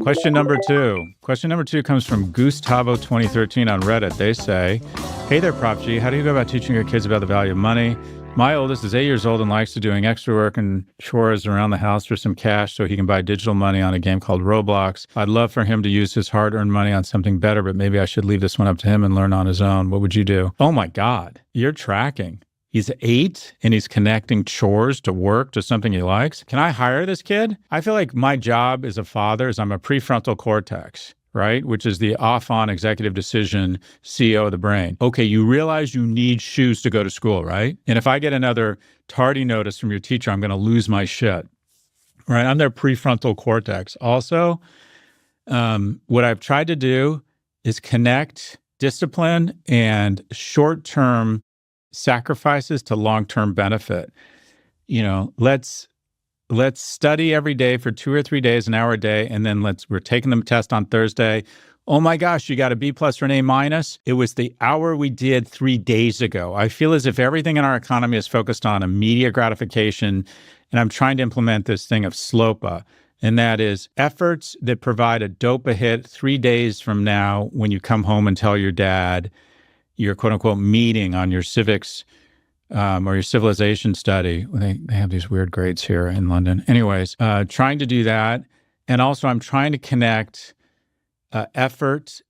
Question number two. Question number two comes from Gustabo 2013 on Reddit. They say, hey there, Prop G. How do you go about teaching your kids about the value of money? My oldest is 8 years old and likes to doing extra work and chores around the house for some cash so he can buy digital money on a game called Roblox. I'd love for him to use his hard-earned money on something better, but maybe I should leave this one up to him and learn on his own. What would you do? Oh my God, you're tracking. He's 8 and he's connecting chores to work to something he likes. Can I hire this kid? I feel like my job as a father is I'm a prefrontal cortex, right? Which is the off-on executive decision CEO of the brain. Okay, you realize you need shoes to go to school, right? And if I get another tardy notice from your teacher, I'm going to lose my shit, right? I'm their prefrontal cortex. Also, what I've tried to do is connect discipline and short-term sacrifices to long-term benefit. You know, let's study every day for 2 or 3 days, an hour a day, and then we're taking the test on Thursday. Oh my gosh, you got a B plus or an A minus. It was the hour we did 3 days ago. I feel as if everything in our economy is focused on immediate gratification, and I'm trying to implement this thing of SLOPA, and that is efforts that provide a dopa hit 3 days from now when you come home and tell your dad your quote unquote meeting on your civics or your civilization study. They have these weird grades here in London. Anyways, trying to do that. And also I'm trying to connect effort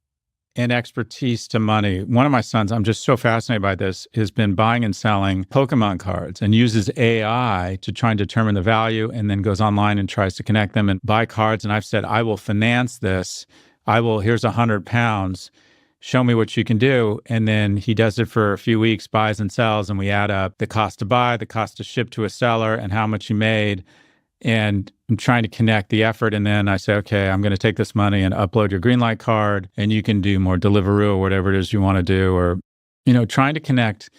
and expertise to money. One of my sons, I'm just so fascinated by this, has been buying and selling Pokemon cards and uses AI to try and determine the value and then goes online and tries to connect them and buy cards. And I've said, I will finance this. Here's £100. Show me what you can do. And then he does it for a few weeks, buys and sells, and we add up the cost to buy, the cost to ship to a seller, and how much he made. And I'm trying to connect the effort. And then I say, okay, I'm going to take this money and upload your Greenlight card, and you can do more Deliveroo or whatever it is you want to do. Or, you know, trying to connect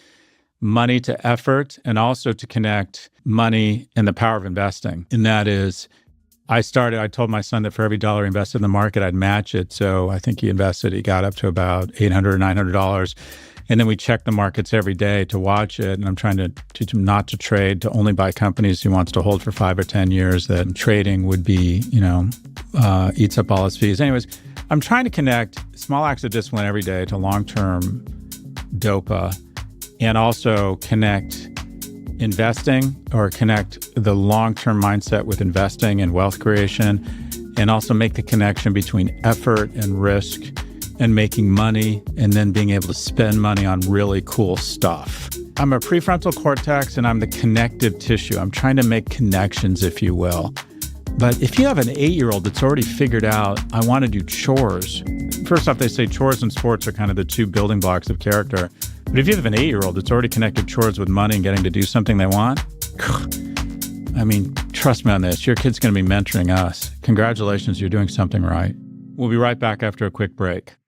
money to effort and also to connect money and the power of investing. And that is, I told my son that for every dollar invested in the market, I'd match it. So I think he got up to about $800 or $900. And then we check the markets every day to watch it. And I'm trying to teach him not to trade, to only buy companies he wants to hold for 5 or 10 years, that trading would be, eats up all his fees. Anyways, I'm trying to connect small acts of discipline every day to long-term DOPA, and also connect investing, or connect the long-term mindset with investing and wealth creation, and also make the connection between effort and risk and making money, and then being able to spend money on really cool stuff. I'm a prefrontal cortex and I'm the connective tissue. I'm trying to make connections, if you will. But if you have an 8-year-old that's already figured out, I want to do chores. First off, they say chores and sports are kind of the 2 building blocks of character. But if you have an 8-year-old that's already connected chores with money and getting to do something they want, I mean, trust me on this, your kid's going to be mentoring us. Congratulations, you're doing something right. We'll be right back after a quick break.